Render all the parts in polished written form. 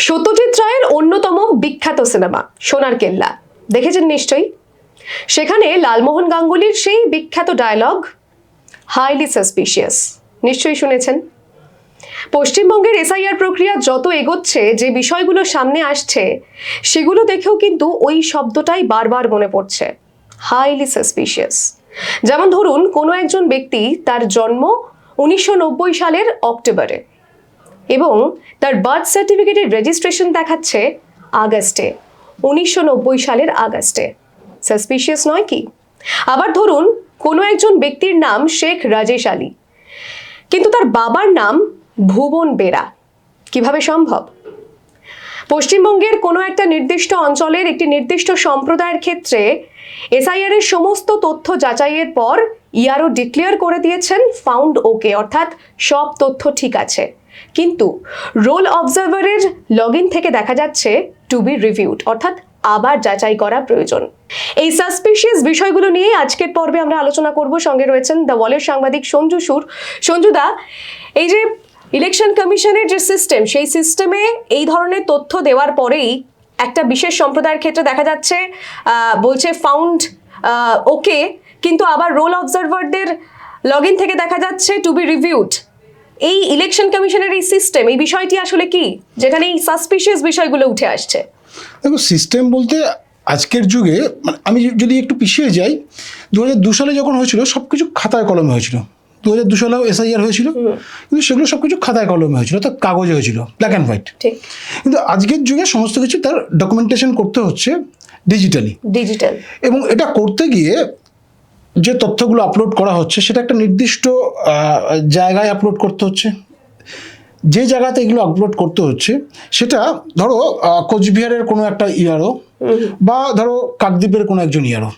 সত্যজিৎ রায়ের অন্যতম বিখ্যাত সিনেমা সোনার কেল্লা দেখেছেন নিশ্চয়ই। সেখানে লালমোহন গাঙ্গুলির সেই বিখ্যাত ডায়লগ হাইলি সাসপিশিয়াস নিশ্চয়ই শুনেছেন। পশ্চিমবঙ্গের এসআইআর প্রক্রিয়া যত এগোচ্ছে, যে বিষয়গুলো সামনে আসছে সেগুলো দেখেও কিন্তু ওই শব্দটাই বারবার মনে পড়ছে, হাইলি সাসপিশিয়াস। যেমন ধরুন, কোনো একজন ব্যক্তি, তার জন্ম 1990 সালের অক্টোবরে এবং তার বার্থ সার্টিফিকেটের রেজিস্ট্রেশন দেখাচ্ছে আগস্টে, 1990 সালের আগস্টে। সাসপিশিয়াস নয় কি? আবার ধরুন, কোনো একজন ব্যক্তির নাম শেখ রাজেশ আলী, কিন্তু তার বাবার নাম ভুবন বেরা। কিভাবে সম্ভব? পশ্চিমবঙ্গের কোনো একটা নির্দিষ্ট অঞ্চলের একটি নির্দিষ্ট সম্প্রদায়ের ক্ষেত্রে এসআইআর এর সমস্ত তথ্য যাচাইয়ের পর ইআরও ডিক্লেয়ার করে দিয়েছেন ফাউন্ড ওকে, অর্থাৎ সব তথ্য ঠিক আছে, কিন্তু রোল অবজারভারের লগইন থেকে দেখা যাচ্ছে টু বি রিভিউড, অর্থাৎ আবার যাচাই করা প্রয়োজন। এই সাসপিশিয়াস বিষয়গুলো নিয়ে আজকের পর্বে আমরা আলোচনা করব। সঙ্গে রয়েছেন দ্য ওয়ালের সাংবাদিক সঞ্জু সুর। সঞ্জুদা, এই যে ইলেকশন কমিশনের যে সিস্টেম, সেই সিস্টেমে এই ধরনের তথ্য দেওয়ার পরেই একটা বিশেষ সম্প্রদায়ের ক্ষেত্রে দেখা যাচ্ছে বলছে ফাউন্ড ওকে, কিন্তু আবার রোল অবজারভারদের লগইন থেকে দেখা যাচ্ছে টু বি রিভিউড। এই ইলেকশন কমিশনের এই সিস্টেম, এই বিষয়টি আসলে কি, যেখানে এই সাসপিশিয়াস বিষয়গুলো উঠে আসছে? দেখো, সিস্টেম বলতে আজকের যুগে, মানে আমি যদি একটু পিছিয়ে যাই, 2002 সালে যখন হয়েছিল সব কিছু খাতায় কলমে হয়েছিল। 2002 সালেও এসআইআর হয়েছিল, কিন্তু সেগুলো সব কিছু খাতায় কলমে হয়েছিল, তার কাগজে হয়েছিল, ব্ল্যাক অ্যান্ড হোয়াইট। কিন্তু আজকের যুগে সমস্ত কিছু তার ডকুমেন্টেশন করতে হচ্ছে ডিজিটাল। এবং এটা করতে গিয়ে যে তথ্যগুলো আপলোড করা হচ্ছে সেটা একটা নির্দিষ্ট জায়গায় আপলোড করতে হচ্ছে। যে জায়গাতে এগুলো আপলোড করতে হচ্ছে সেটা ধরো কোচবিহারের কোনো একটা ইআরও বা ধরো কাকদ্বীপের কোনো একজন ইআরও,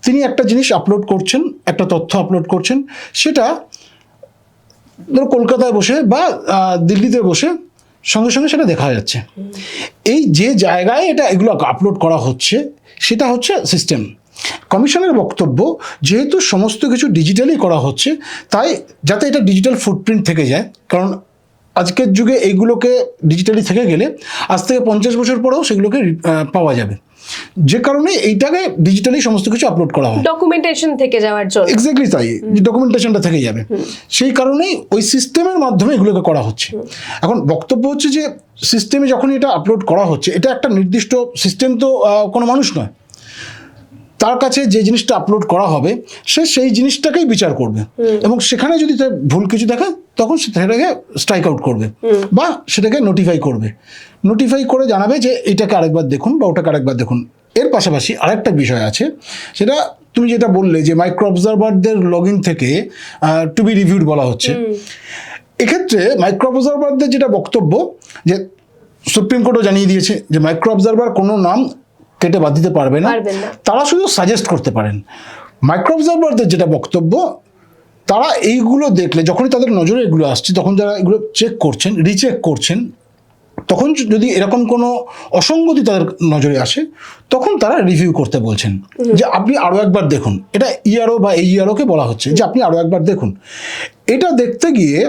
তিনি একটা জিনিস আপলোড করছেন, একটা তথ্য আপলোড করছেন, সেটা ধরো কলকাতায় বসে বা দিল্লিতে বসে সঙ্গে সঙ্গে সেটা দেখা যাচ্ছে। এই যে জায়গায় এগুলো আপলোড করা হচ্ছে সেটা হচ্ছে সিস্টেম। কমিশনের বক্তব্য, যেহেতু সমস্ত কিছু ডিজিটালি করা হচ্ছে, তাই যাতে এটা ডিজিটাল ফুটপ্রিন্ট থেকে যায়, কারণ আজকের যুগে এইগুলোকে ডিজিটালি থেকে গেলে আজ থেকে 50 বছর পরেও সেগুলোকে পাওয়া যাবে, যে কারণে এইটাকে ডিজিটালি সমস্ত কিছু আপলোড করা হয়, ডকুমেন্টেশন থেকে যাওয়ার জন্য। এক্স্যাক্টলি তাই, ডকুমেন্টেশনটা থেকে যাবে, সেই কারণেই ওই সিস্টেমের মাধ্যমে এগুলোকে করা হচ্ছে। এখন বক্তব্য হচ্ছে যে সিস্টেমে যখন এটা আপলোড করা হচ্ছে, এটা একটা নির্দিষ্ট সিস্টেম, তো কোনো মানুষ নয়, তার কাছে যে জিনিসটা আপলোড করা হবে সে সেই জিনিসটাকেই বিচার করবে, এবং সেখানে যদি তার ভুল কিছু দেখে তখন সেটাকে স্ট্রাইক আউট করবে বা সেটাকে নোটিফাই করে জানাবে যে এটাকে আরেকবার দেখুন বা ওটাকে আরেকবার দেখুন। এর পাশাপাশি আরেকটা বিষয় আছে, সেটা তুমি যেটা বললে যে মাইক্রো অবজারভারদের লগইন থেকে টু বি রিভিউড বলা হচ্ছে। এক্ষেত্রে মাইক্রো অবজারভারদের যেটা বক্তব্য, যে সুপ্রিম কোর্টও জানিয়ে দিয়েছে যে মাইক্রো অবজারভার কোনো নাম কেটে বাদ দিতে পারবে না, তারা শুধু সাজেস্ট করতে পারেন। মাইক্রো অবজারভারদের যেটা বক্তব্য, তারা এইগুলো দেখলে, যখনই তাদের নজরে এগুলো আসছে, তখন যারা এগুলো চেক করছেন, রিচেক করছেন, তখন যদি এরকম কোনো অসঙ্গতি তাদের নজরে আসে, তখন তারা রিভিউ করতে বলছেন যে আপনি আরও একবার দেখুন। এটা ইআরও বা এই ইআরওকে বলা হচ্ছে যে আপনি আরও একবার দেখুন। এটা দেখতে গিয়ে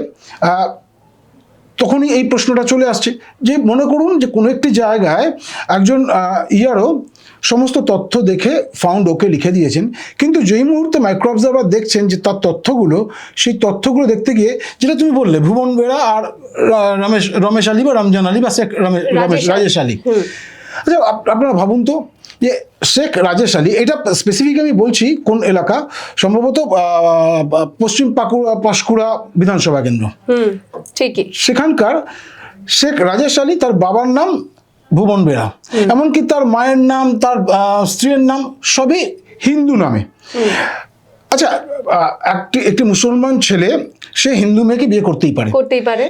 তখনই এই প্রশ্নটা চলে আসছে যে মনে করুন যে কোনো একটি জায়গায় একজন ইআরও সমস্ত তথ্য দেখে ফাউন্ড ওকে লিখে দিয়েছেন, কিন্তু যেই মুহূর্তে মাইক্রো অবজারভার দেখছেন যে তার তথ্যগুলো, সেই তথ্যগুলো দেখতে গিয়ে, যেটা তুমি বললে ভুবন বেরা আর রমেশ আলী বা রমজান আলী বা শেখ রাজেশ আলী, আচ্ছা আপনারা ভাবুন তো যে শেখ রাজেশ আলী, এটা স্পেসিফিক আমি বলছি কোন এলাকা, সম্ভবত পশ্চিম পাঁশকুড়া বিধানসভা কেন্দ্র, ঠিকই সেখানকার শেখ রাজেশ আলী, তার বাবার নাম ভুবন বেরা, এমনকি তার মায়ের নাম, তার স্ত্রীর নাম সবই হিন্দু নামে। আচ্ছা, একটি মুসলমান ছেলে সে হিন্দু মেয়েকে বিয়ে করতেই পারে,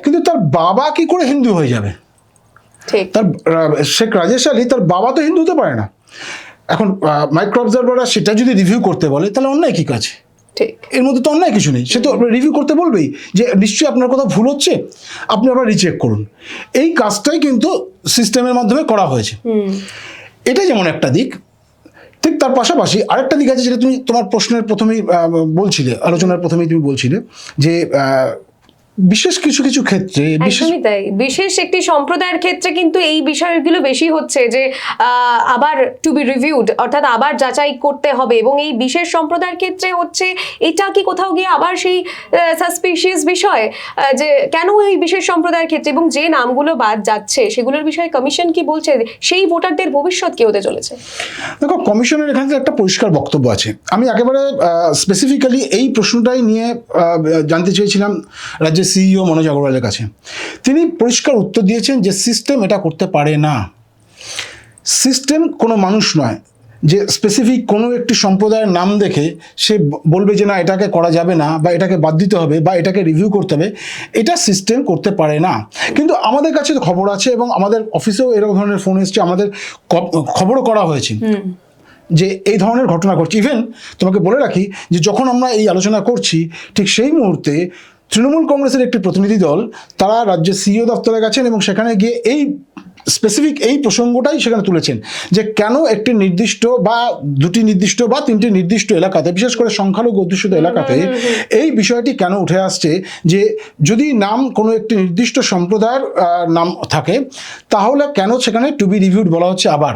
কিন্তু তার বাবা কি করে হিন্দু হয়ে যাবে? তার শেখ রাজেশ আলী, তার বাবা তো হিন্দু হতে পারে না। এখন মাইক্রো অবজারভাররা সেটা যদি রিভিউ করতে বলে, তাহলে অন্যায় কি কাজ? এর মধ্যে তো অন্যায় কিছু নেই, সে তো রিভিউ করতে বলবেই যে নিশ্চয়ই আপনার কথা ভুল হচ্ছে, আপনি আবার রিচেক করুন। এই কাজটাই কিন্তু সিস্টেমের মাধ্যমে করা হয়েছে। এটা যেমন একটা দিক, ঠিক তার পাশাপাশি আরেকটা দিক আছে, যেটা তুমি তোমার প্রশ্নের প্রথমেই বলছিলে, আলোচনার প্রথমেই তুমি বলছিলে যে বিশেষ কিছু কিছু ক্ষেত্রে একদমই তাই, বিশেষ একটি সম্প্রদায়ের ক্ষেত্রে কিন্তু এই বিষয়গুলো বেশি হচ্ছে যে আবার টু বি রিভিউড, অর্থাৎ আবার যাচাই করতে হবে, এবং এই বিশেষ সম্প্রদায়ের ক্ষেত্রে হচ্ছে এটা কি কোথাও গিয়ে আবার সেই সাসপিশিয়াস বিষয় যে কেন এই বিশেষ সম্প্রদায়ের ক্ষেত্রে, এবং যে নামগুলো বাদ যাচ্ছে সেগুলোর বিষয়ে কমিশন কি বলছে, সেই ভোটারদের ভবিষ্যৎ কি হতে চলেছে? দেখো, কমিশনের এখানে একটা পরিষ্কার বক্তব্য আছে। আমি একেবারে স্পেসিফিক্যালি এই প্রশ্নটাই নিয়ে জানতে চেয়েছিলাম রাজ্যের সিইও মনোজ আগরওয়ালের কাছে। তিনি পরিষ্কার উত্তর দিয়েছেন যে সিস্টেম এটা করতে পারে না। সিস্টেম কোনো মানুষ নয় যে স্পেসিফিক কোনো একটি সম্প্রদায়ের নাম দেখে সে বলবে যে না এটাকে করা যাবে না, বা এটাকে বাদ দিতে হবে, বা এটাকে রিভিউ করতে হবে। এটা সিস্টেম করতে পারে না। কিন্তু আমাদের কাছে খবর আছে, এবং আমাদের অফিসেও এরকম ধরনের ফোন এসছে, আমাদের খবরও করা হয়েছে যে এই ধরনের ঘটনা ঘটছে। ইভেন তোমাকে বলে রাখি যে যখন আমরা এই আলোচনা করছি ঠিক সেই মুহূর্তে তৃণমূল কংগ্রেসের একটি প্রতিনিধি দল তারা রাজ্যের সিইও দপ্তরে গেছেন, এবং সেখানে গিয়ে এই স্পেসিফিক এই প্রসঙ্গটাই সেখানে তুলেছেন যে কেন একটি নির্দিষ্ট বা দুটি নির্দিষ্ট বা তিনটি নির্দিষ্ট এলাকাতে, বিশেষ করে সংখ্যালঘু অধ্যুষিত এলাকাতে এই বিষয়টি কেন উঠে আসছে যে যদি নাম কোনো একটি নির্দিষ্ট সম্প্রদায়ের নাম থাকে তাহলে কেন সেখানে টু বি রিভিউড বলা হচ্ছে। আবার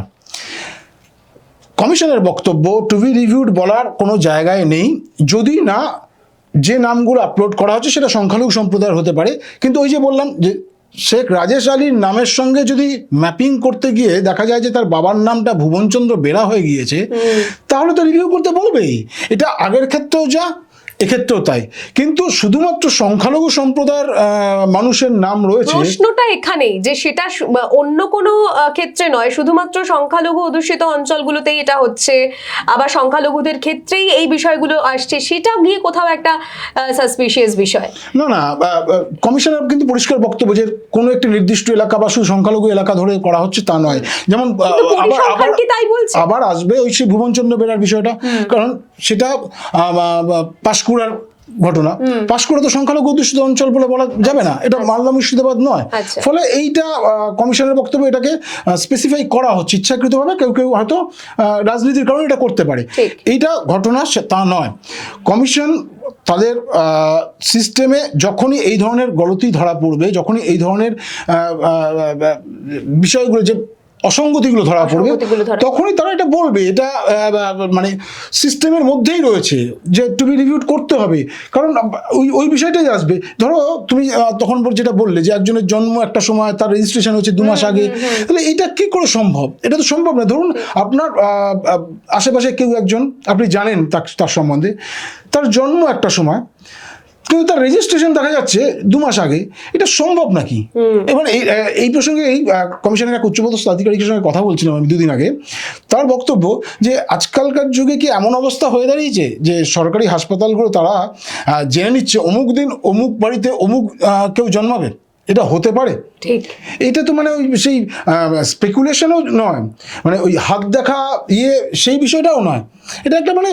কমিশনের বক্তব্য টু বি রিভিউড বলার কোনো জায়গায় নেই যদি না যে নামগুলো আপলোড করা হচ্ছে সেটা সংখ্যালঘু সম্প্রদায়ের হতে পারে। কিন্তু ওই যে বললাম যে শেখ রাজেশ আলীর নামের সঙ্গে যদি ম্যাপিং করতে গিয়ে দেখা যায় যে তার বাবার নামটা ভুবনচন্দ্র বেরা হয়ে গিয়েছে, তাহলে তো রিভিউ করতে বলবেই। এটা আগের ক্ষেত্রেও যা, এক্ষেত্রেও তাই। কিন্তু শুধুমাত্র সংখ্যালঘু সম্প্রদায়ের মানুষের নাম রয়েছে, প্রশ্নটা এখানেই যে সেটা অন্য কোনো ক্ষেত্রে নয়, শুধুমাত্র সংখ্যালঘু অধ্যুষিত অঞ্চলগুলোতেই এটা হচ্ছে, আবার সংখ্যালঘুদের ক্ষেত্রেই এই বিষয়গুলো আসছে, সেটা গিয়ে কোথাও একটা সাসপিশিয়াস বিষয়। না না, কমিশনার কিন্তু পরিষ্কার বক্তব্য যে কোনো একটি নির্দিষ্ট এলাকা বা শুধু সংখ্যালঘু এলাকা ধরে করা হচ্ছে তা নয়। যেমন আবার আসবে ওই সেই ভুবনচন্দ্র বেরার বিষয়টা, কারণ সেটা পাঁশকুড়ার ঘটনা। পাঁশকুড়া তো সংখ্যালঘু অধ্যুষিত অঞ্চল বলে বলা যাবে না, এটা মালদা মুর্শিদাবাদ নয়। ফলে এইটা কমিশনের বক্তব্য এটাকে স্পেসিফাই করা হচ্ছে ইচ্ছাকৃতভাবে, কেউ কেউ হয়তো রাজনীতির কারণে এটা করতে পারে। এইটা ঘটনা তা নয়। কমিশন তাদের সিস্টেমে যখনই এই ধরনের গলতি ধরা পড়বে, যখনই এই ধরনের বিষয়গুলো যে অসঙ্গতিগুলো ধরা পড়বে, তখনই তারা এটা বলবে। এটা মানে সিস্টেমের মধ্যেই রয়েছে যে টু বি রিভিউড করতে হবে, কারণ ওই বিষয়টাই আসবে। ধরো তুমি তখন যেটা বললে যে একজনের জন্ম একটা সময়, তার রেজিস্ট্রেশন হচ্ছে 2 মাস আগে, তাহলে এটা কি করে সম্ভব? এটা তো সম্ভব না। ধরুন আপনার আশেপাশে কেউ একজন, আপনি জানেন তার সম্বন্ধে, তার জন্ম একটা সময়, কিন্তু তার রেজিস্ট্রেশন দেখা যাচ্ছে 2 মাস আগে। এটা সম্ভব নাকি? এবার এই প্রসঙ্গে এই কমিশনের এক উচ্চপদস্থ আধিকারিকের সঙ্গে কথা বলছিলাম আমি 2 দিন আগে। তার বক্তব্য যে আজকালকার যুগে কি এমন অবস্থা হয়ে দাঁড়িয়েছে যে সরকারি হাসপাতালগুলো তারা জেনে নিচ্ছে অমুক দিন অমুক বাড়িতে অমুক কেউ জন্মাবে। এটা হতে পারে? ঠিক, এটা তো মানে ওই সেই স্পেকুলেশনও নয়, মানে ওই হাত দেখা সেই বিষয়টাও নয়। এটা একটা মানে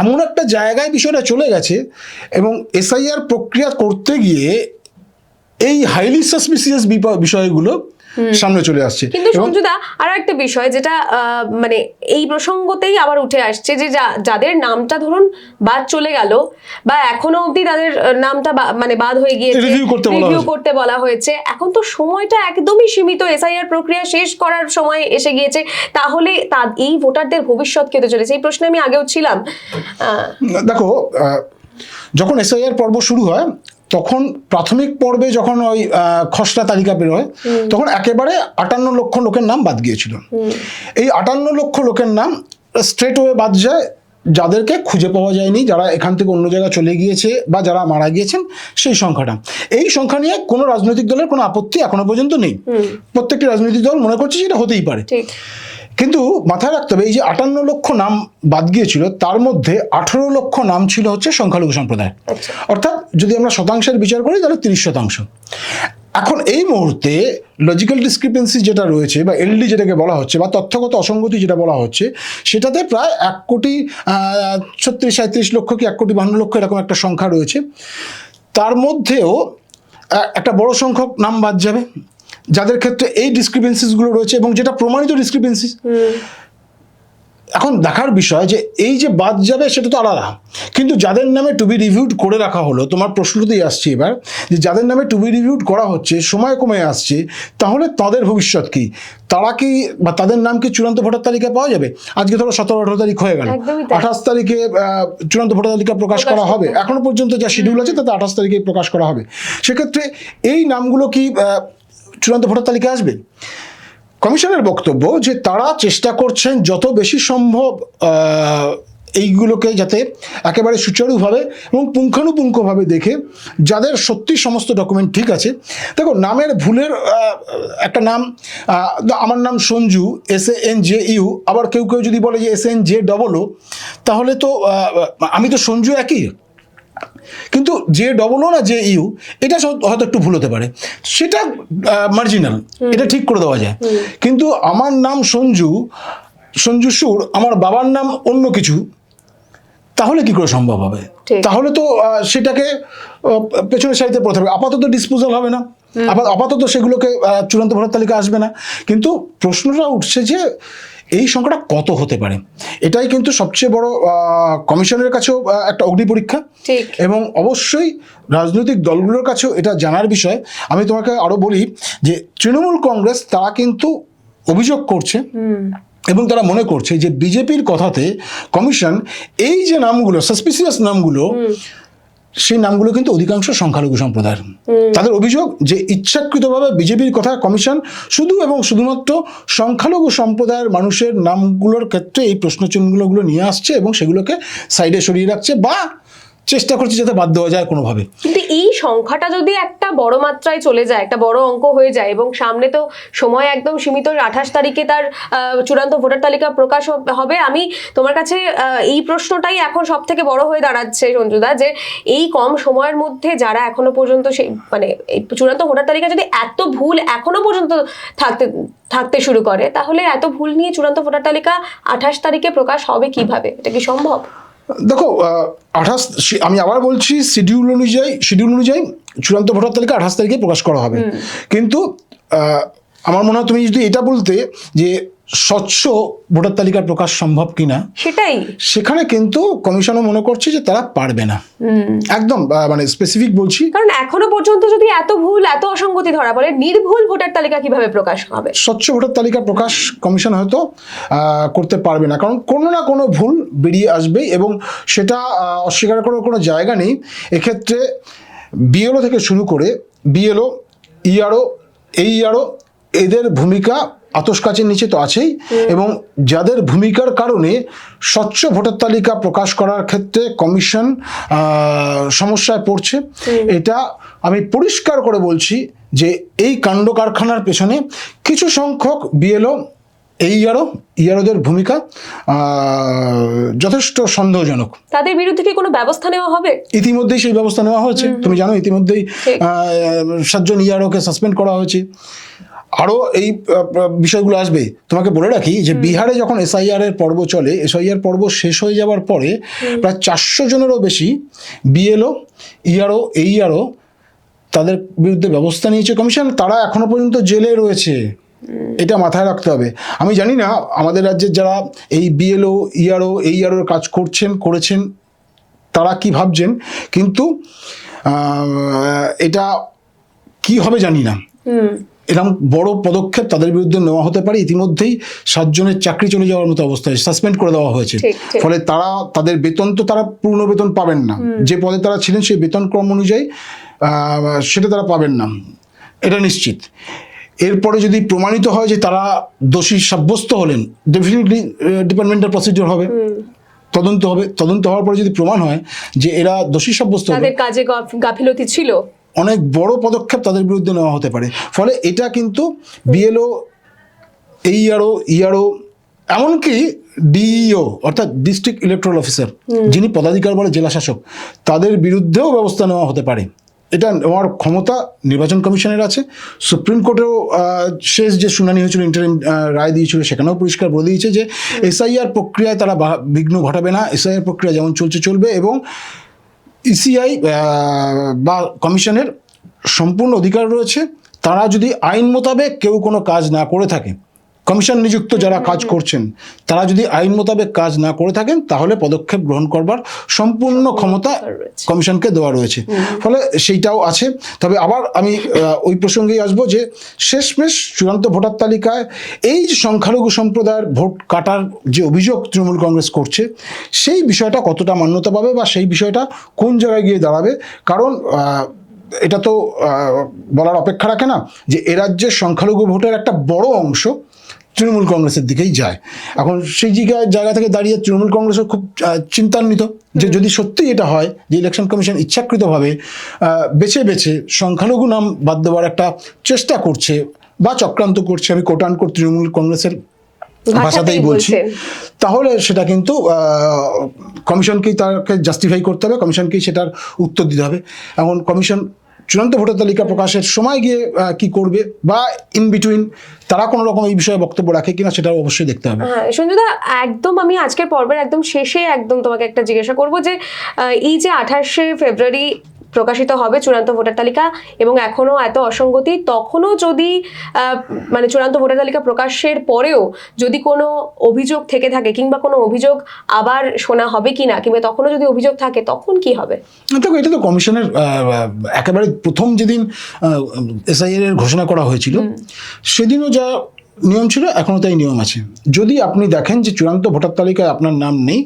এমন একটা জায়গায় বিষয়টা চলে গেছে, এবং এসআইআর প্রক্রিয়া করতে গিয়ে এই হাইলি সাসপিসিয়াস বিষয়গুলো সামনে চলে আসছে। কিন্তু সঞ্জুদা, আরো একটা বিষয় যেটা মানে এই প্রসঙ্গতেই আবার উঠে আসছে যে যাদের নামটা ধরুন বাদ চলে গেল, বা এখনো অবধি তাদের নামটা মানে বাদ হয়ে গিয়েছে, রিভিউ করতে বলা হয়েছে, এখন তো সময়টা একদমই সীমিত, এসআইআর প্রক্রিয়া শেষ করার সময় এসে গিয়েছে, তাহলে এই ভোটারদের ভবিষ্যৎ কি হতে চলেছে? এই প্রশ্নে আমি আগেও ছিলাম। দেখো, যখন এসআইআর পর্ব শুরু হয় তখন প্রাথমিক পর্বে যখন ওই খসড়া তালিকা বেরোয়, তখন একেবারে 58 লক্ষ লোকের নাম বাদ গিয়েছিল। এই 58 লক্ষ লোকের নাম স্ট্রেট ওয়ে বাদ যায় যাদেরকে খুঁজে পাওয়া যায়নি, যারা এখান থেকে অন্য জায়গায় চলে গিয়েছে বা যারা মারা গিয়েছেন, সেই সংখ্যাটা। এই সংখ্যা নিয়ে কোনো রাজনৈতিক দলের কোনো আপত্তি এখনো পর্যন্ত নেই। প্রত্যেকটি রাজনৈতিক দল মনে করছে সেটা হতেই পারে। কিন্তু মাথায় রাখতে হবে, এই যে 58 লক্ষ নাম বাদ গিয়েছিল তার মধ্যে 18 লক্ষ নাম ছিল হচ্ছে সংখ্যালঘু সম্প্রদায়। অর্থাৎ যদি আমরা শতাংশের বিচার করি তাহলে 30%। এখন এই মুহূর্তে লজিক্যাল ডিসক্রিপেন্সি যেটা রয়েছে, বা এলডি যেটাকে বলা হচ্ছে, বা তথ্যগত অসঙ্গতি যেটা বলা হচ্ছে, সেটাতে প্রায় 1,36,37 লক্ষ কি 1,52 লক্ষ এরকম একটা সংখ্যা রয়েছে। তার মধ্যেও একটা বড় সংখ্যক নাম বাদ যাবে যাদের ক্ষেত্রে এই ডিসক্রিপেন্সিসগুলো রয়েছে, এবং যেটা প্রমাণিত ডিসক্রিপেন্সিস। এখন দেখার বিষয় যে এই যে বাদ যাবে সেটা তো আলাদা, কিন্তু যাদের নামে টু বি রিভিউড করে রাখা হলো, তোমার প্রশ্নতেই আসছে এবার, যে যাদের নামে টু বি রিভিউড করা হচ্ছে, সময় কমে আসছে, তাহলে তাদের ভবিষ্যৎ কি? তারা কি, বা তাদের নাম কি চূড়ান্ত ভোটার তালিকায় পাওয়া যাবে? আজকে ধরো 17-18 তারিখ হয়ে গেল, একদমই তাই। 28 তারিখে চূড়ান্ত ভোটার তালিকা প্রকাশ করা হবে। এখনো পর্যন্ত যা শিডিউল আছে তাতে 28 তারিখে প্রকাশ করা হবে। সেক্ষেত্রে এই নামগুলো কি চূড়ান্ত ভোটার তালিকায় আসবে? কমিশনের বক্তব্য যে তারা চেষ্টা করছেন যত বেশি সম্ভব এইগুলোকে যাতে একেবারে সুচারুভাবে এবং পুঙ্খানুপুঙ্খভাবে দেখে, যাদের সত্যি সমস্ত ডকুমেন্ট ঠিক আছে। দেখো, নামের ভুলের একটা নাম, আমার নাম সঞ্জু, SANJU, আবার কেউ কেউ যদি বলে যে SNJOO, তাহলে তো আমি তো সঞ্জু একই, কিন্তু JOO না JU, এটা হয়তো একটু ভুল হতে পারে, সেটা মার্জিনাল, এটা ঠিক করে দেওয়া যায়। কিন্তু আমার নাম সঞ্জু সুর, আমার বাবার নাম অন্য কিছু, তাহলে কি করে সম্ভব হবে? তাহলে তো সেটাকে পেছনের সারিতে পড়তে হবে, আপাতত ডিসপোজাল হবে না, আপাতত সেগুলোকে চূড়ান্ত ভোটার তালিকা আসবে না। কিন্তু প্রশ্নটা উঠছে যে এই সংখ্যাটা কত হতে পারে? এটাই কিন্তু সবচেয়ে বড় কমিশনের কাছেও একটা অগ্নি পরীক্ষা, এবং অবশ্যই রাজনৈতিক দলগুলোর কাছেও এটা জানার বিষয়। আমি তোমাকে আরো বলি যে তৃণমূল কংগ্রেস তারা কিন্তু অভিযোগ করছে এবং তারা মনে করছে যে বিজেপির কথাতে কমিশন এই যে নামগুলো, সাসপিসিয়াস নামগুলো, সেই নামগুলো কিন্তু অধিকাংশ সংখ্যালঘু সম্প্রদায়ের। তাদের অভিযোগ যে ইচ্ছাকৃতভাবে বিজেপির কথা কমিশন শুধু এবং শুধুমাত্র সংখ্যালঘু সম্প্রদায়ের মানুষের নামগুলোর ক্ষেত্রে এই প্রশ্নচিহ্নগুলো নিয়ে আসছে এবং সেগুলোকে সাইডে সরিয়ে রাখছে বা চেষ্টা করছে যাতে বাদ দেওয়া যায় কোনোভাবে। কিন্তু এই সংখ্যাটা যদি একটা বড় মাত্রায় চলে যায়, একটা বড় অঙ্ক হয়ে যায়, এবং সামনে তো সময় একদম সীমিত, 28 তারিখে তার চূড়ান্ত ভোটার তালিকা প্রকাশ হবে। আমি তোমার কাছে এই প্রশ্নটাই এখন সব থেকে বড় হয়ে দাঁড়াচ্ছে সঞ্জুদা, যে এই কম সময়ের মধ্যে যারা এখনো পর্যন্ত সেই মানে এই চূড়ান্ত ভোটার তালিকা যদি এত ভুল এখনো পর্যন্ত থাকতে শুরু করে, তাহলে এত ভুল নিয়ে চূড়ান্ত ভোটার তালিকা 28 তারিখে প্রকাশ হবে কিভাবে? এটা কি সম্ভব? দেখো, 28, আমি আবার বলছি, শিডিউল অনুযায়ী চূড়ান্ত ভোটার তালিকা 28 তারিখে প্রকাশ করা হবে। কিন্তু আমার মনে হয় তুমি যদি এটা বলতে যে স্বচ্ছ ভোটার তালিকার প্রকাশ সম্ভব কিনা, সেখানে কিন্তু কমিশনও মনে করছে যে তারা পারবে না, একদম মানে স্পেসিফিক বলছি। কারণ এখনো পর্যন্ত যদি এত ভুল, এত অসঙ্গতি ধরা পড়ে, নির্ভুল ভোটার তালিকা কিভাবে প্রকাশ হবে? স্বচ্ছ ভোটার তালিকা প্রকাশ কমিশন হয়তো করতে পারবে না, কারণ কোনো না কোনো ভুল বেরিয়ে আসবে এবং সেটা অস্বীকার করার কোনো জায়গা নেই। এক্ষেত্রে BLO থেকে শুরু করে BLO, ERO, AERO, এদের ভূমিকা আতশ কাচের নিচে তো আছেই, এবং যাদের ভূমিকার কারণে স্বচ্ছ ভোটার তালিকা প্রকাশ করার ক্ষেত্রে কমিশন সমস্যায় পড়ছে, এটা আমি পরিষ্কার করে বলছি যে এই কাণ্ড কারখানার পেছনে কিছু সংখ্যক BLO, EROদের ভূমিকা যথেষ্ট সন্দেহজনক। তাদের বিরুদ্ধে কি কোনো ব্যবস্থা নেওয়া হবে? ইতিমধ্যেই সেই ব্যবস্থা নেওয়া হয়েছে, তুমি জানো, ইতিমধ্যেই 7 জন EROকে সাসপেন্ড করা হয়েছে। আরও এই বিষয়গুলো আসবে। তোমাকে বলে রাখি যে বিহারে যখন SIR এর পর্ব চলে, SIR পর্ব শেষ হয়ে যাওয়ার পরে প্রায় 400 জনেরও বেশি BLO, ERO, AERO তাদের বিরুদ্ধে ব্যবস্থা নিয়েছে কমিশন। তারা এখনো পর্যন্ত জেলে রয়েছে, এটা মাথায় রাখতে হবে। আমি জানি না আমাদের রাজ্যের যারা এই BLO, ERO, AEROর কাজ করেছেন তারা কি ভাবছেন, কিন্তু এটা কি হবে জানি না। এরকম বড় পদক্ষেপ তাদের বিরুদ্ধে নেওয়া হতে পারে। ইতিমধ্যেই 7 জনের চাকরি চলে যাওয়ার মতো অবস্থায়, সাসপেন্ড করে দেওয়া হয়েছে। ফলে তাদের বেতন তো তারা পূর্ণ বেতন পাবেন না, যে পদে তারা ছিলেন সেই বেতন ক্রম অনুযায়ী সেটা তারা পাবেন না, এটা নিশ্চিত। এরপরে যদি প্রমাণিত হয় যে তারা দোষী সাব্যস্ত হলেন, ডেফিনেটলি ডিপার্টমেন্টাল প্রসিডিওর হবে, তদন্ত হওয়ার পরে যদি প্রমাণ হয় যে এরা দোষী সাব্যস্ত, তাদের কাজে গাফিলতি ছিল, অনেক বড় পদক্ষেপ তাদের বিরুদ্ধে নেওয়া হতে পারে। ফলে এটা কিন্তু BLO, AERO, ERO, এমনকি DEO অর্থাৎ ডিস্ট্রিক্ট ইলেকট্রাল অফিসার, যিনি পদাধিকার বলে জেলা শাসক, তাদের বিরুদ্ধেও ব্যবস্থা নেওয়া হতে পারে। এটা নেওয়ার ক্ষমতা নির্বাচন কমিশনের আছে। সুপ্রিম কোর্টেও শেষ যে শুনানি হয়েছিল, ইন্টারিম রায় দিয়েছিল, সেখানেও পরিষ্কার বলে দিয়েছে যে SIR প্রক্রিয়ায় তারা বিঘ্ন ঘটাবে না, SIR প্রক্রিয়া যেমন চলবে, এবং ECI বা কমিশনের সম্পূর্ণ অধিকার রয়েছে। তারা যদি আইন মোতাবেক কেউ কোনো কাজ না করে থাকে, কমিশন নিযুক্ত যারা কাজ করছেন তারা যদি আইন মোতাবেক কাজ না করে থাকেন তাহলে পদক্ষেপ গ্রহণ করবার সম্পূর্ণ ক্ষমতা কমিশনকে দেওয়া রয়েছে। ফলে সেইটাও আছে। তবে আবার আমি ওই প্রসঙ্গেই আসবো যে শেষমেশ চূড়ান্ত ভোটার তালিকায় এই যে সংখ্যালঘু সম্প্রদায়ের ভোট কাটার যে অভিযোগ তৃণমূল কংগ্রেস করছে সেই বিষয়টা কতটা মান্যতা পাবে বা সেই বিষয়টা কোন জায়গায় গিয়ে দাঁড়াবে। কারণ এটা তো বলার অপেক্ষা রাখে না যে এ রাজ্যের সংখ্যালঘু ভোটের একটা বড় অংশ তৃণমূল কংগ্রেসের দিকেই যায়। এখন সেই জায়গা থেকে দাঁড়িয়ে তৃণমূল কংগ্রেসও খুব চিন্তান্বিত যে যদি সত্যি এটা হয় যে ইলেকশন কমিশন ইচ্ছাকৃতভাবে বেছে বেছে সংখ্যালঘু নাম বাদ দেওয়ার একটা চেষ্টা করছে বা চক্রান্ত করছে, আমি কোট আনকোট তৃণমূল কংগ্রেসের ভাষাতেই বলছি, তাহলে সেটা কিন্তু কমিশনকেই তাকে জাস্টিফাই করতে হবে, কমিশনকেই সেটার উত্তর দিতে হবে। এখন কমিশন চূড়ান্ত ভোটার তালিকা প্রকাশের সময় গিয়ে কি করবে বা ইন বিটুইন তারা কোনো রকম এই বিষয়ে বক্তব্য রাখে কিনা সেটাও অবশ্যই দেখতে হবে। হ্যাঁ সঞ্জুদা, একদম আমি আজকের পর্বের একদম শেষে একদম তোমাকে একটা জিজ্ঞাসা করবো যে এই যে 28শে ফেব্রুয়ারি প্রকাশিত হবে চূড়ান্ত ভোটার তালিকা এবং এখনো এত অসঙ্গতি, তখনও যদি মানে চূড়ান্ত ভোটার তালিকা প্রকাশের পরেও যদি কোনো অভিযোগ থেকে থাকে কিংবা কোনো অভিযোগ আবার শোনা হবে কিনা কিংবা তখনও যদি অভিযোগ থাকে তখন কি হবে? দেখো, এটা তো কমিশনের একেবারে প্রথম যেদিন এসআইআর এর ঘোষণা করা হয়েছিল সেদিনও যা নিয়ম ছিল এখনও তাই নিয়ম আছে। যদি আপনি দেখেন যে চূড়ান্ত ভোটার তালিকায় আপনার নাম নেই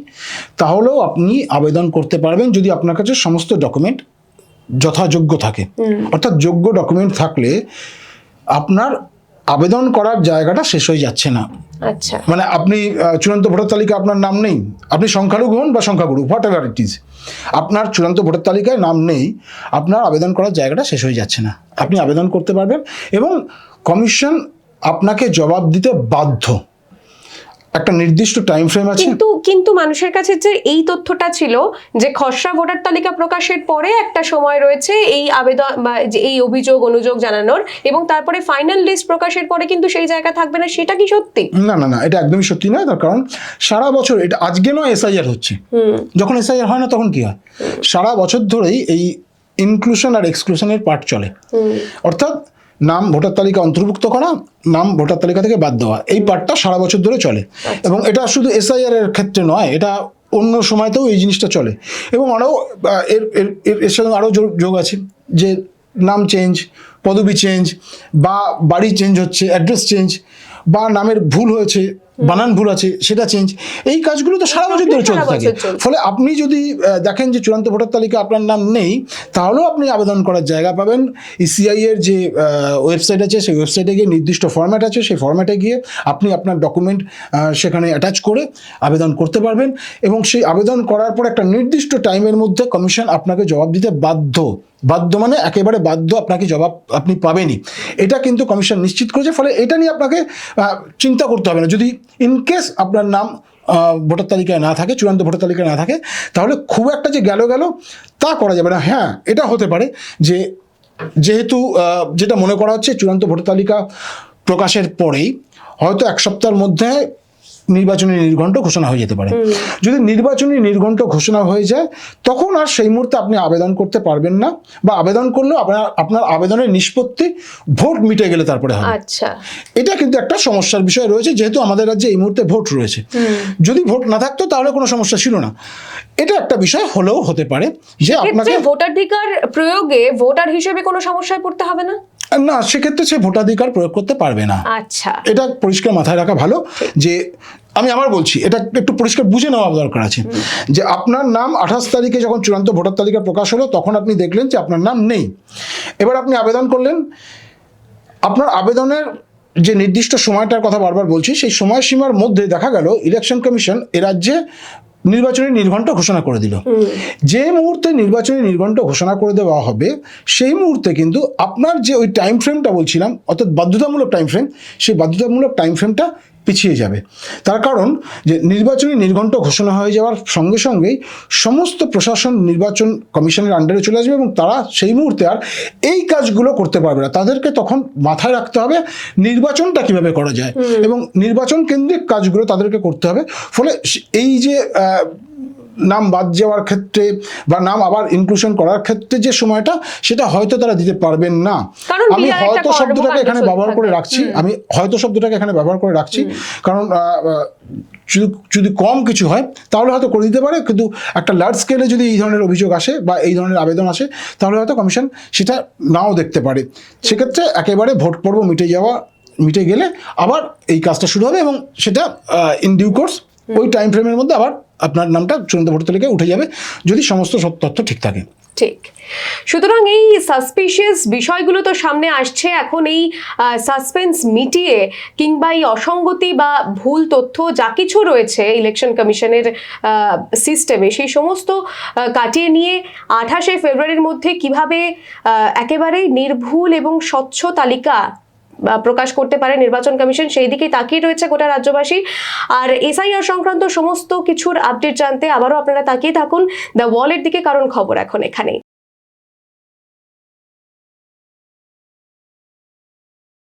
তাহলেও আপনি আবেদন করতে পারবেন যদি আপনার কাছে সমস্ত ডকুমেন্ট যথাযোগ্য থাকে। অর্থাৎ যোগ্য ডকুমেন্ট থাকলে আপনার আবেদন করার জায়গাটা শেষ হয়ে যাচ্ছে না। আচ্ছা, মানে আপনি চূড়ান্ত ভোটার তালিকায় আপনার নাম নেই, আপনি সংখ্যালঘু হন বা সংখ্যাগুরু, হোয়াট এভার ইট ইজ, আপনার চূড়ান্ত ভোটার তালিকায় নাম নেই, আপনার আবেদন করার জায়গাটা শেষ হয়ে যাচ্ছে না। আপনি আবেদন করতে পারবেন এবং কমিশন আপনাকে জবাব দিতে বাধ্য। একটা নির্দিষ্ট টাইম ফ্রেম আছে। কিন্তু মানুষের কাছে যে এই তথ্যটা ছিল যে খসড়া ভোটার তালিকা প্রকাশের পরে একটা সময় রয়েছে এই আবেদন বা এই অভিযোগ অনুযোগ জানানোর এবং তারপরে ফাইনাল লিস্ট প্রকাশের পরে কিন্তু সেই জায়গা থাকবে না, সেটা কি সত্যি? না না না, এটা একদমই সত্যি নয়। তার কারণ সারা বছর, এটা আজকে নয় এসআইআর হচ্ছে, যখন এসআইআর হয় না তখন কি হয়, সারা বছর ধরেই এই ইনক্লুশন আর এক্সক্লুশনের পার্ট চলে। অর্থাৎ নাম ভোটার তালিকা অন্তর্ভুক্ত করা, নাম ভোটার তালিকা থেকে বাদ দেওয়া, এই পার্টটা সারা বছর ধরে চলে। এবং এটা শুধু এসআইআর এর ক্ষেত্রে নয়, এটা অন্য সময়তেও এই জিনিসটা চলে। এবং আরও এর সঙ্গে আরও যোগ আছে যে নাম চেঞ্জ, পদবি চেঞ্জ বা বাড়ি চেঞ্জ হচ্ছে, অ্যাড্রেস চেঞ্জ বা নামের ভুল হয়েছে, বানান ভুল আছে সেটা চেঞ্জ, এই কাজগুলো তো সারা বছর ধরে চলতে থাকে। ফলে আপনি যদি দেখেন যে চূড়ান্ত ভোটার তালিকা আপনার নাম নেই তাহলেও আপনি আবেদন করার জায়গা পাবেন। ইসিআই এর যে ওয়েবসাইট আছে সেই ওয়েবসাইটে গিয়ে নির্দিষ্ট ফরম্যাট আছে, সেই ফরম্যাটে গিয়ে আপনি আপনার ডকুমেন্ট সেখানে অ্যাটাচ করে আবেদন করতে পারবেন এবং সেই আবেদন করার পর একটা নির্দিষ্ট টাইমের মধ্যে কমিশন আপনাকে জবাব দিতে বাধ্য। বাধ্য মানে একেবারে বাধ্য, আপনাকে জবাব আপনি পাবেনই, এটা কিন্তু কমিশন নিশ্চিত করেছে। ফলে এটা নিয়ে আপনাকে চিন্তা করতে হবে না। যদি ইনকেস আপনার নাম ভোটার তালিকায় না থাকে, চূড়ান্ত ভোটার তালিকায় না থাকে, তাহলে খুব একটা যে গেল তা করা যাবে না। হ্যাঁ, এটা হতে পারে যে যেহেতু যেটা মনে করা হচ্ছে চূড়ান্ত ভোটার তালিকা প্রকাশের পরেই হয়তো এক সপ্তাহের মধ্যে নির্বাচনী নির্ঘণ্ট ঘোষণা হয়ে যেতে পারে। যদি নির্বাচনী নির্ঘণ্ট ঘোষণা হয়ে যায় তখন আর সেই মুহূর্তে আপনি আবেদন করতে পারবেন না, বা আবেদন করলেও আপনার আবেদনের নিষ্পত্তি ভোট মিটে গেলে তারপরে হবে। আচ্ছা, এটা কিন্তু একটা সমস্যার বিষয় রয়েছে, যেহেতু আমাদের রাজ্যে এই মুহূর্তে ভোট রয়েছে। যদি ভোট না থাকতো তাহলে কোনো সমস্যা ছিল না। এটা একটা বিষয় হলেও হতে পারে যে আপনাকে ভোটাধিকার প্রয়োগে ভোটার হিসেবে কোনো সমস্যায় পড়তে হবে না। না, সেক্ষেত্রে সে ভোটাধিকার প্রয়োগ করতে পারবে না। আচ্ছা, এটা পরিষ্কার মাথায় রাখা ভালো যে আমি আবার বলছি, এটা একটু পরিষ্কার বুঝে নেওয়া দরকার আছে যে আপনার নাম 28 তারিখে যখন চূড়ান্ত ভোটার তালিকা প্রকাশ হলো তখন আপনি দেখলেন যে আপনার নাম নেই। এবার আপনি আবেদন করলেন, আপনার আবেদনের যে নির্দিষ্ট সময়টার কথা বারবার বলছি সেই সময়সীমার মধ্যে দেখা গেল ইলেকশন কমিশন এ রাজ্যে নির্বাচনী নির্ঘণ্ট ঘোষণা করে দিল। যে মুহূর্তে নির্বাচনী নির্ঘণ্ট ঘোষণা করে দেওয়া হবে সেই মুহূর্তে কিন্তু আপনার যে ওই টাইম ফ্রেমটা বলছিলাম, অর্থাৎ বাধ্যতামূলক টাইম ফ্রেম, সেই বাধ্যতামূলক টাইম ফ্রেমটা পিছিয়ে যাবে। তার কারণ যে নির্বাচনী নির্ঘণ্ট ঘোষণা হয়ে যাওয়ার সঙ্গে সঙ্গেই সমস্ত প্রশাসন নির্বাচন কমিশনের আন্ডারে চলে আসবে এবং তারা সেই মুহূর্তে আর এই কাজগুলো করতে পারবে না। তাদেরকে তখন মাথায় রাখতে হবে নির্বাচনটা কিভাবে করা যায় এবং নির্বাচন কেন্দ্রিক কাজগুলো তাদেরকে করতে হবে। ফলে এই যে নাম বাদ যাওয়ার ক্ষেত্রে বা নাম আবার ইনক্লুশন করার ক্ষেত্রে যে সময়টা, সেটা হয়তো তারা দিতে পারবেন না। কারণ আমি বিরাট একটা হয়তো শব্দটাকে কর্মকাণ্ড এখানে চলতে ব্যবহার করে থাকবে। রাখছি, আমি হয়তো শব্দটাকে এখানে ব্যবহার করে রাখছি, কারণ যদি কম কিছু হয় তাহলে হয়তো করে দিতে পারে, কিন্তু একটা লার্জ স্কেলে যদি এই ধরনের অভিযোগ আসে বা এই ধরনের আবেদন আসে, তাহলে হয়তো কমিশন সেটা নাও দেখতে পারে। সেক্ষেত্রে একেবারে ভোট পর্ব মিটে গেলে আবার এই কাজটা শুরু হবে, এবং সেটা ইন ডিউ কোর্স ওই টাইম ফ্রেমের মধ্যে আবার আপনার নামটা চূড়ান্ত ভোটার তালিকায় উঠে যাবে, যদি সমস্ত তথ্য ঠিক থাকে। ঠিক। সুতরাং এই সাসপিশিয়াস বিষয়গুলো তো সামনে আসছে, এখন এই সাসপেন্স মিটিয়ে কিংবা এই অসঙ্গতি বা ভুল তথ্য যা কিছু রয়েছে ইলেকশন কমিশনের সিস্টেমে, সেই সমস্ত কাটিয়ে নিয়ে 28শে ফেব্রুয়ারির মধ্যে কিভাবে একেবারেই নির্ভুল এবং স্বচ্ছ তালিকা প্রকাশ করতে পারে নির্বাচন কমিশন, সেই দিকে তাকিয়ে রয়েছে গোটা রাজ্যবাসী। আর এসআইআর সংক্রান্ত সমস্ত কিছুর আপডেট জানতে আবারও আপনারা তাকিয়ে থাকুন দ্য ওয়ালের দিকে, কারণ খবর এখন এখানেই।